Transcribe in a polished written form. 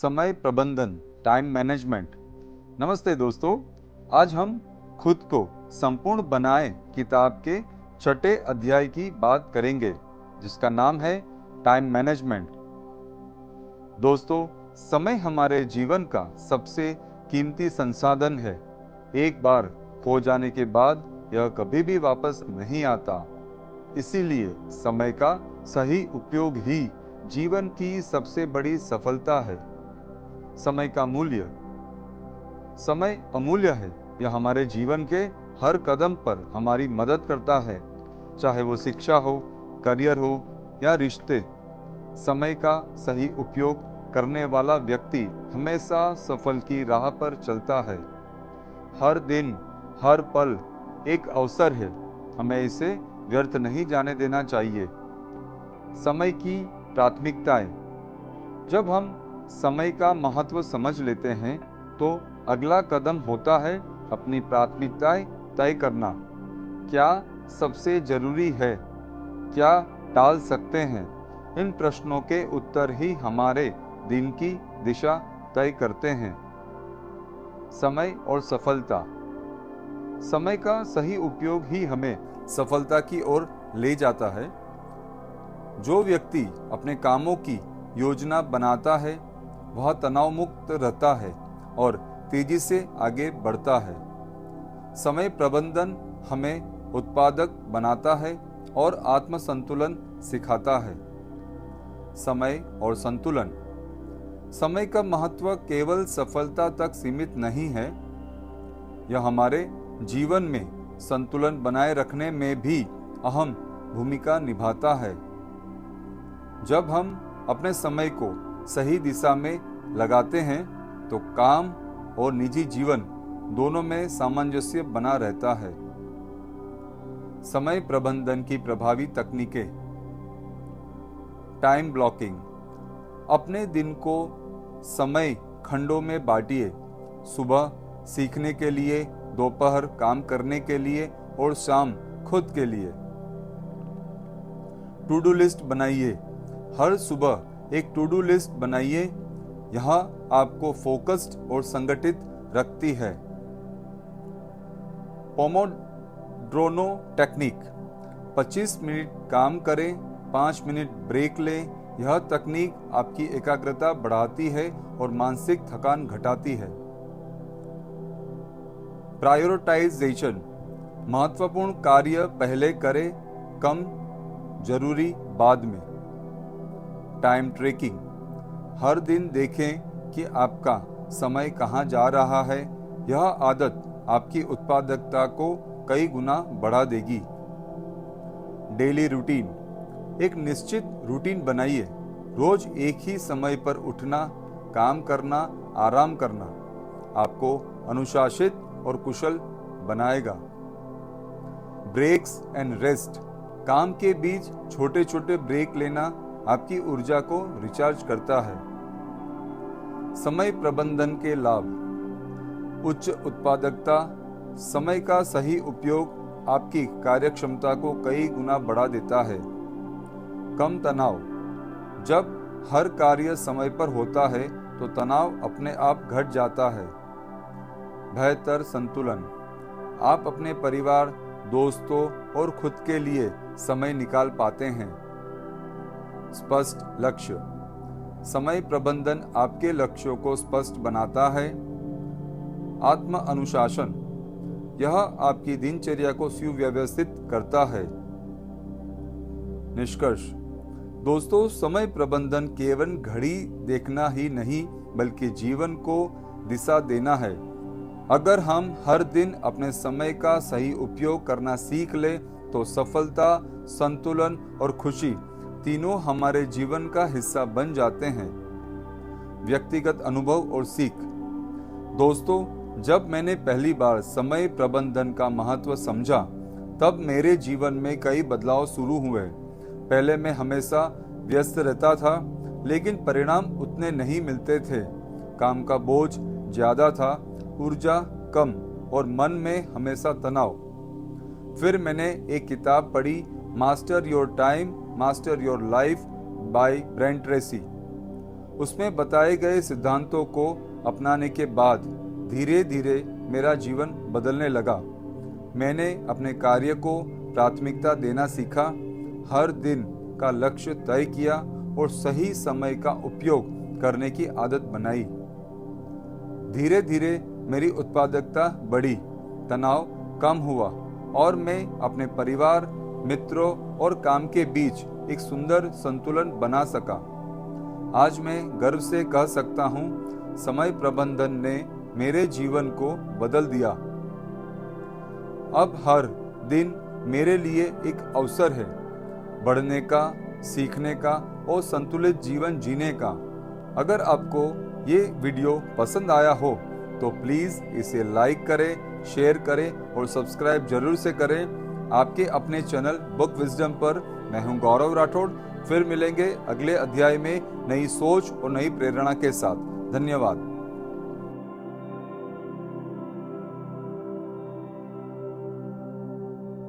समय प्रबंधन, time management. नमस्ते दोस्तों, आज हम खुद को संपूर्ण बनाए किताब के छठे अध्याय की बात करेंगे, जिसका नाम है टाइम मैनेजमेंट। दोस्तों, समय हमारे जीवन का सबसे कीमती संसाधन है। एक बार खो जाने के बाद यह कभी भी वापस नहीं आता। इसीलिए समय का सही उपयोग ही जीवन की सबसे बड़ी सफलता है। समय का मूल्य। समय अमूल्य है। यह हमारे जीवन के हर कदम पर हमारी मदद करता है, चाहे वो शिक्षा हो, करियर हो या रिश्ते। समय का सही उपयोग करने वाला व्यक्ति हमेशा सफल की राह पर चलता है। हर दिन, हर पल एक अवसर है, हमें इसे व्यर्थ नहीं जाने देना चाहिए। समय की प्राथमिकताएं। जब हम समय का महत्व समझ लेते हैं तो अगला कदम होता है अपनी प्राथमिकताएं तय करना। क्या सबसे जरूरी है, क्या टाल सकते हैं? इन प्रश्नों के उत्तर ही हमारे दिन की दिशा तय करते हैं। समय और सफलता। समय का सही उपयोग ही हमें सफलता की ओर ले जाता है। जो व्यक्ति अपने कामों की योजना बनाता है वह तनाव मुक्त रहता है और तेजी से आगे बढ़ता है। समय प्रबंधन हमें उत्पादक बनाता है और आत्म संतुलन सिखाता है। समय और संतुलन। समय का महत्व केवल सफलता तक सीमित नहीं है, यह हमारे जीवन में संतुलन बनाए रखने में भी अहम भूमिका निभाता है। जब हम अपने समय को सही दिशा में लगाते हैं तो काम और निजी जीवन दोनों में सामंजस्य बना रहता है। समय प्रबंधन की प्रभावी तकनीकें। Time blocking. अपने दिन को समय खंडों में बांटिए। सुबह सीखने के लिए, दोपहर काम करने के लिए और शाम खुद के लिए। टू डू लिस्ट बनाइए। हर सुबह एक टू डू लिस्ट बनाइए, यह आपको फोकस्ड और संगठित रखती है। पोमोड्रोनो टेक्निक। 25 मिनट काम करें, 5 मिनट ब्रेक लें। यह तकनीक आपकी एकाग्रता बढ़ाती है और मानसिक थकान घटाती है। प्रायोरिटाइजेशन। महत्वपूर्ण कार्य पहले करें, कम जरूरी बाद में। Time trekking. हर दिन देखें कि आपका समय कहां जा रहा है। यह आदत आपकी उत्पादकता को कई गुना बढ़ा देगी। Daily routine. एक निश्चित रूटीन बनाइए। रोज एक ही समय पर उठना, काम करना, आराम करना आपको अनुशासित और कुशल बनाएगा। Breaks and rest. काम के बीच छोटे छोटे ब्रेक लेना आपकी ऊर्जा को रिचार्ज करता है। समय प्रबंधन के लाभ। उच्च उत्पादकता। समय का सही उपयोग आपकी कार्यक्षमता को कई गुना बढ़ा देता है। कम तनाव। जब हर कार्य समय पर होता है तो तनाव अपने आप घट जाता है। बेहतर संतुलन। आप अपने परिवार, दोस्तों और खुद के लिए समय निकाल पाते हैं। स्पष्ट लक्ष्य। समय प्रबंधन आपके लक्ष्यों को स्पष्ट बनाता है। आत्म अनुशासन। यह आपकी दिनचर्या को सुव्यवस्थित करता है। निष्कर्ष। दोस्तों, समय प्रबंधन केवल घड़ी देखना ही नहीं बल्कि जीवन को दिशा देना है। अगर हम हर दिन अपने समय का सही उपयोग करना सीख लें तो सफलता, संतुलन और खुशी तीनों हमारे जीवन का हिस्सा बन जाते हैं। व्यक्तिगत अनुभव और सीख। दोस्तों, जब मैंने पहली बार समय प्रबंधन का महत्व समझा तब मेरे जीवन में कई बदलाव शुरू हुए। पहले मैं हमेशा व्यस्त रहता था, लेकिन परिणाम उतने नहीं मिलते थे। काम का बोझ ज्यादा था, ऊर्जा कम और मन में हमेशा तनाव। फिर मैंने एक किताब पढ़ी, master your time master your life by Brian Tracy. उसमें बताए गए सिद्धांतों को अपनाने के बाद धीरे धीरे मेरा जीवन बदलने लगा। मैंने अपने कार्य को प्राथमिकता देना सीखा, हर दिन का लक्ष्य तय किया और सही समय का उपयोग करने की आदत बनाई। धीरे धीरे मेरी उत्पादकता बढ़ी, तनाव कम हुआ और मैं अपने परिवार, मित्रों और काम के बीच एक सुंदर संतुलन बना सका। आज मैं गर्व से कह सकता हूँ, समय प्रबंधन ने मेरे जीवन को बदल दिया। अब हर दिन मेरे लिए एक अवसर है बढ़ने का, सीखने का और संतुलित जीवन जीने का। अगर आपको ये वीडियो पसंद आया हो तो प्लीज़ इसे लाइक करें, शेयर करें और सब्सक्राइब जरूर से करें। आपके अपने चैनल बुक विजडम पर मैं हूं गौरव राठौड़। फिर मिलेंगे अगले अध्याय में नई सोच और नई प्रेरणा के साथ। धन्यवाद।